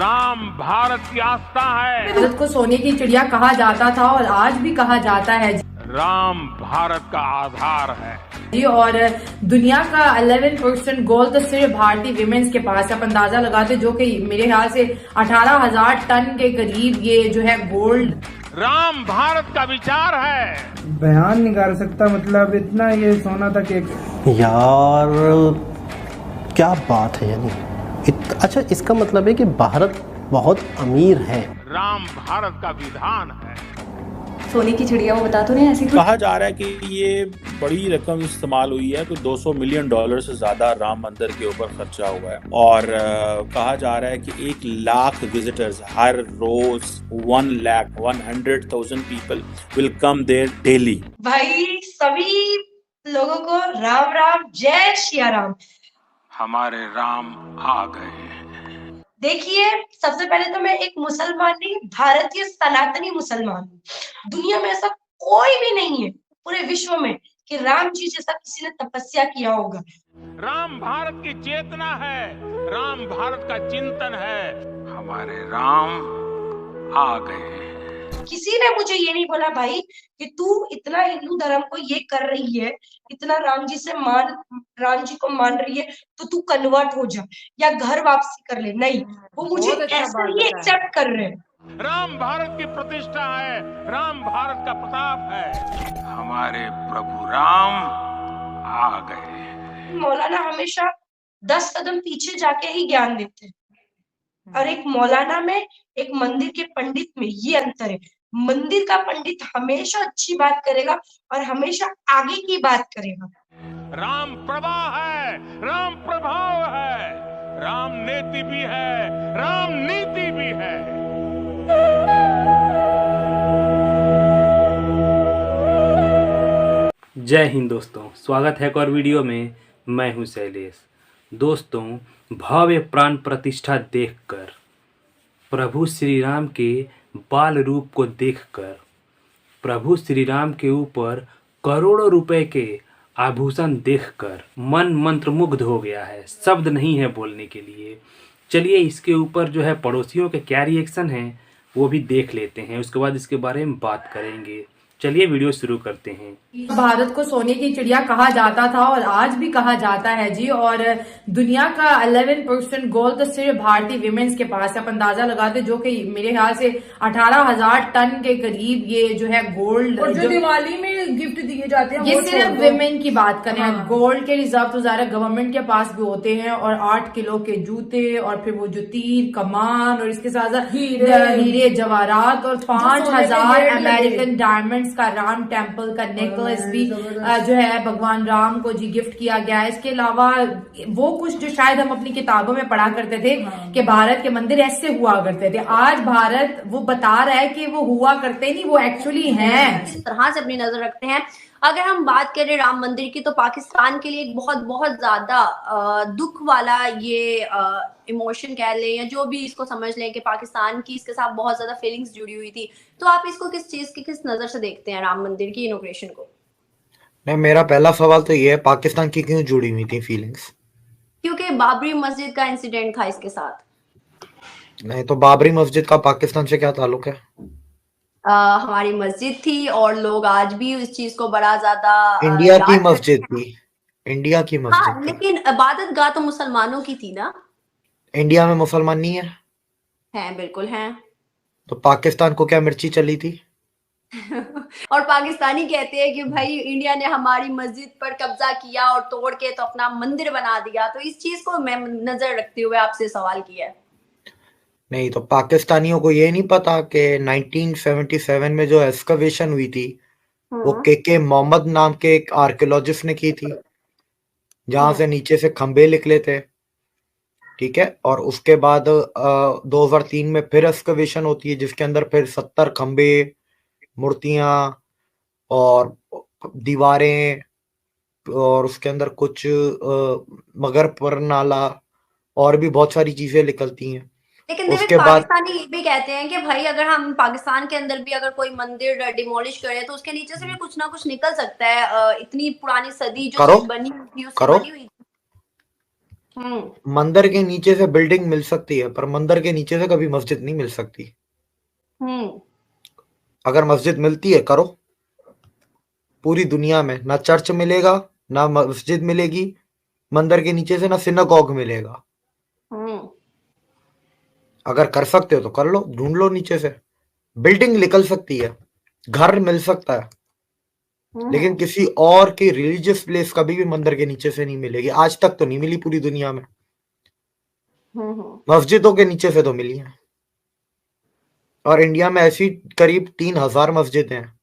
राम भारत की आस्था है। भारत को सोने की चिड़िया कहा जाता था और आज भी कहा जाता है राम भारत का आधार है जी। और दुनिया का 11% गोल्ड तो सिर्फ भारतीय विमेंस के पास है। आप अंदाजा लगाते जो कि मेरे ख्याल से 18,000 टन के करीब ये जो है गोल्ड। राम भारत का विचार है। बयान नहीं कर सकता, मतलब इतना ये सोना था कि यार क्या बात है। यानी अच्छा, इसका मतलब है कि भारत बहुत अमीर है। राम भारत का विधान है। सोने की चिड़िया वो बता तो नहीं ऐसी कहा जा रहा है कि ये बड़ी रकम इस्तेमाल हुई है, कोई $200 मिलियन से ज्यादा राम मंदिर के ऊपर खर्चा हुआ है। और कहा जा रहा है कि 1 लाख विजिटर्स हर रोज 1,100,000 people will come there daily. भाई सभी लोगों को राम राम, जय श्री राम। हमारे राम आ गए हैं। देखिए, सबसे पहले तो मैं एक मुसलमान नहीं, भारतीय सनातनी मुसलमान हूँ। दुनिया में ऐसा कोई भी नहीं है पूरे विश्व में कि राम जी जैसा किसी ने तपस्या किया होगा। राम भारत की चेतना है, राम भारत का चिंतन है। हमारे राम आ गए हैं। किसी ने मुझे ये नहीं बोला भाई कि तू इतना हिंदू धर्म को ये कर रही है, इतना राम जी को मान रही है, तो तू कन्वर्ट हो जा या घर वापसी कर ले। नहीं, वो मुझे ऐसे ही एक्सेप्ट कर रहे हैं। राम भारत की प्रतिष्ठा है, राम भारत का प्रताप है। हमारे प्रभु राम आ गए हैं। मौलाना हमेशा 10 कदम पीछे जाके ही ज्ञान देते हैं, और एक मौलाना में एक मंदिर के पंडित में ये अंतर है। मंदिर का पंडित हमेशा अच्छी बात करेगा और हमेशा आगे की बात करेगा। राम प्रवाह है, राम प्रभाव है, राम नीति भी है, राम नीति भी है। जय हिंद दोस्तों, स्वागत है एक और वीडियो में। मैं हूं शैलेश। दोस्तों, भव्य प्राण प्रतिष्ठा देखकर, प्रभु श्री राम के बाल रूप को देखकर, प्रभु श्री राम के ऊपर करोड़ों रुपए के आभूषण देखकर मन मंत्रमुग्ध हो गया है। शब्द नहीं है बोलने के लिए। चलिए इसके ऊपर जो है पड़ोसियों के क्या रिएक्शन हैं वो भी देख लेते हैं, उसके बाद इसके बारे में बात करेंगे। चलिए वीडियो शुरू करते हैं। भारत को सोने की चिड़िया कहा जाता था और आज भी कहा जाता है जी। और दुनिया का 11% गोल्ड तो सिर्फ भारतीय विमेंस के पास है। आप अंदाजा लगाते जो कि मेरे ख्याल से 18,000 टन के करीब ये जो है गोल्ड, और जो दिवाली में गिफ्ट दिए जाते हैं ये सिर्फ विमेन की बात करें। हाँ। गोल्ड के रिजर्व तो ज़्यादा गवर्नमेंट के पास भी होते हैं, और 8 किलो के जूते, और फिर वो जो तीर कमान, और इसके साथ साथ हीरे जवाहरात, और 5,000 अमेरिकन डायमंड्स का राम टेम्पल का नेकलेस भी जो है भगवान राम को जी गिफ्ट किया गया है। इसके अलावा वो कुछ जो शायद हम अपनी किताबों में पढ़ा करते थे कि भारत के मंदिर ऐसे हुआ करते थे, आज भारत वो बता रहा है कि वो हुआ करते नहीं, वो एक्चुअली हैं। इस तरह से अपनी नजर रखते हैं। अगर हम बात करें राम मंदिर की, तो पाकिस्तान के लिए एक बहुत ज्यादा दुख वाला ये इमोशन कह लें या जो भी इसको समझ लें कि पाकिस्तान की इसके साथ बहुत ज्यादा फीलिंग्स जुड़ी हुई थी। तो आप इसको किस चीज की, किस नजर से देखते हैं राम मंदिर की इनॉग्रेशन को? नहीं, मेरा पहला सवाल तो ये है, पाकिस्तान की क्यों जुड़ी हुई थी फीलिंग्स? क्योंकि बाबरी मस्जिद का इंसिडेंट था इसके साथ। नहीं तो बाबरी मस्जिद का पाकिस्तान से क्या ताल्लुक है? हमारी मस्जिद थी और लोग आज भी इस चीज को बड़ा ज्यादा इंडिया की मस्जिद थी, इंडिया की मस्जिद। हाँ, लेकिन इबादत गाह तो मुसलमानों की थी ना। इंडिया में मुसलमान नहीं है? हैं, बिल्कुल हैं। तो पाकिस्तान को क्या मिर्ची चली थी? और पाकिस्तानी कहते हैं कि भाई इंडिया ने हमारी मस्जिद पर कब्जा किया और तोड़ के तो अपना मंदिर बना दिया। तो इस चीज को मैं नजर रखते हुए आपसे सवाल किया है। नहीं तो पाकिस्तानियों को ये नहीं पता कि 1977 में जो एक्सकवेशन हुई थी वो के मोहम्मद नाम के एक आर्कियोलॉजिस्ट ने की थी, जहां से नीचे से खंबे निकले थे, ठीक है। और उसके बाद 2003 में फिर एक्सकवेशन होती है, जिसके अंदर फिर 70 खंबे, मूर्तियां और दीवारें, और उसके अंदर कुछ मगर पर नाला और भी बहुत सारी चीजें निकलती हैं। लेकिन उसके पाकिस्तानी ये भी कहते हैं कि भाई अगर हम पाकिस्तान के अंदर भी अगर कोई मंदिर डिमोलिश करें तो उसके नीचे से भी कुछ ना कुछ निकल सकता है। इतनी पुरानी सदी जो बनी हुई थी उससे बनी हुई। मंदिर के नीचे से बिल्डिंग मिल सकती है, पर मंदिर के नीचे से कभी मस्जिद नहीं मिल सकती। अगर मस्जिद मिलती है करो, पूरी दुनिया में ना चर्च मिलेगा, ना मस्जिद मिलेगी मंदिर के नीचे से, ना सिनागॉग मिलेगा। अगर कर सकते हो तो कर लो, ढूंढ लो नीचे से। बिल्डिंग निकल सकती है, घर मिल सकता है, लेकिन किसी और की रिलीजियस प्लेस कभी भी मंदिर के नीचे से नहीं मिलेगी। आज तक तो नहीं मिली पूरी दुनिया में। मस्जिदों के नीचे से तो मिली है, और इंडिया में ऐसी करीब 3000 मस्जिदें हैं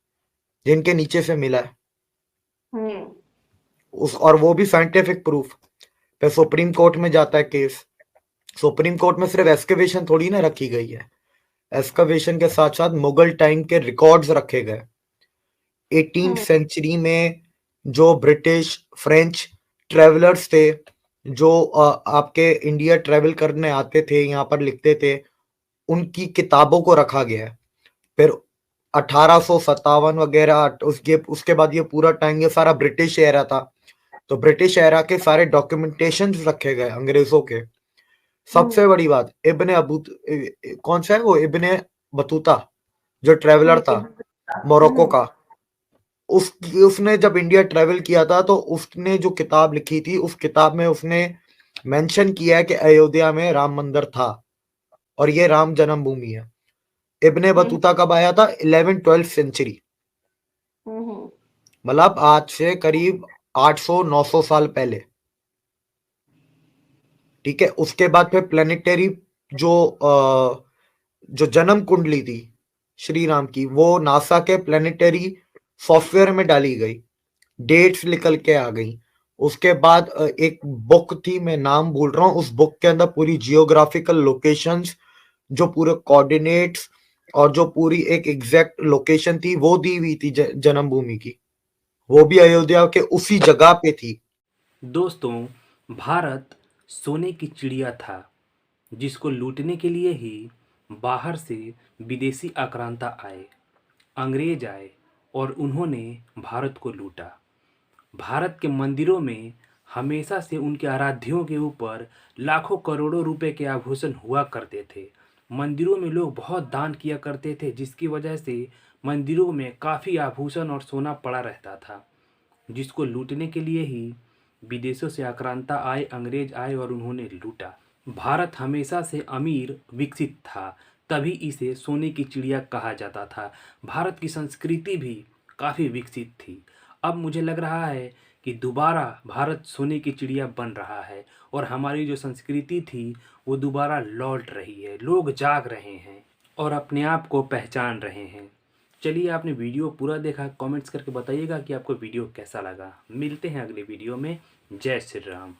जिनके नीचे से मिला है। और वो भी साइंटिफिक प्रूफ। फिर सुप्रीम कोर्ट में जाता है केस। सुप्रीम कोर्ट में सिर्फ एक्सकवेशन थोड़ी ना रखी गई है, एक्सकवेशन के साथ साथ मुगल टाइम के रिकॉर्ड्स रखे गए। 18th सेंचुरी में जो ब्रिटिश फ्रेंच ट्रेवलर्स थे, जो आपके इंडिया ट्रेवल करने आते थे, यहाँ पर लिखते थे, उनकी किताबों को रखा गया है। फिर 1857 वगैरह उसके बाद ये पूरा टाइम ये सारा ब्रिटिश एरा था, तो ब्रिटिश एरा के सारे डॉक्यूमेंटेशन रखे गए अंग्रेजों के। सबसे बड़ी बात, कौन सा है वो, इब्ने बतूता जो ट्रेवलर था मोरक्को का, उसने जब इंडिया ट्रेवल किया था तो उसने जो किताब लिखी थी, उस किताब में उसने मेंशन किया है कि अयोध्या में राम मंदिर था और ये राम जन्मभूमि है। इब्ने बतूता कब आया था? 11th-12th सेंचुरी, मतलब आज से करीब 800-900 साल पहले। ठीक है, उसके बाद फिर प्लेनेटरी जो जन्म कुंडली थी श्री राम की, वो नासा के प्लेनेटरी सॉफ्टवेयर में डाली गई, डेट्स निकल के आ गई। उसके बाद एक बुक थी, मैं नाम भूल रहा हूँ, उस बुक के अंदर पूरी जियोग्राफिकल लोकेशंस, जो पूरे कोऑर्डिनेट्स और जो पूरी एक एग्जैक्ट लोकेशन थी वो दी हुई थी जन्मभूमि की, वो भी अयोध्या के उसी जगह पे थी। दोस्तों, भारत सोने की चिड़िया था, जिसको लूटने के लिए ही बाहर से विदेशी आक्रांता आए, अंग्रेज आए और उन्होंने भारत को लूटा। भारत के मंदिरों में हमेशा से उनके आराध्यों के ऊपर लाखों करोड़ों रुपए के आभूषण हुआ करते थे। मंदिरों में लोग बहुत दान किया करते थे, जिसकी वजह से मंदिरों में काफ़ी आभूषण और सोना पड़ा रहता था, जिसको लूटने के लिए ही विदेशों से आक्रांता आए, अंग्रेज आए और उन्होंने लूटा। भारत हमेशा से अमीर विकसित था, तभी इसे सोने की चिड़िया कहा जाता था। भारत की संस्कृति भी काफ़ी विकसित थी। अब मुझे लग रहा है कि दोबारा भारत सोने की चिड़िया बन रहा है और हमारी जो संस्कृति थी वो दोबारा लौट रही है। लोग जाग रहे हैं और अपने आप को पहचान रहे हैं। चलिए, आपने वीडियो पूरा देखा, कमेंट्स करके बताइएगा कि आपको वीडियो कैसा लगा। मिलते हैं अगले वीडियो में। जय श्री राम।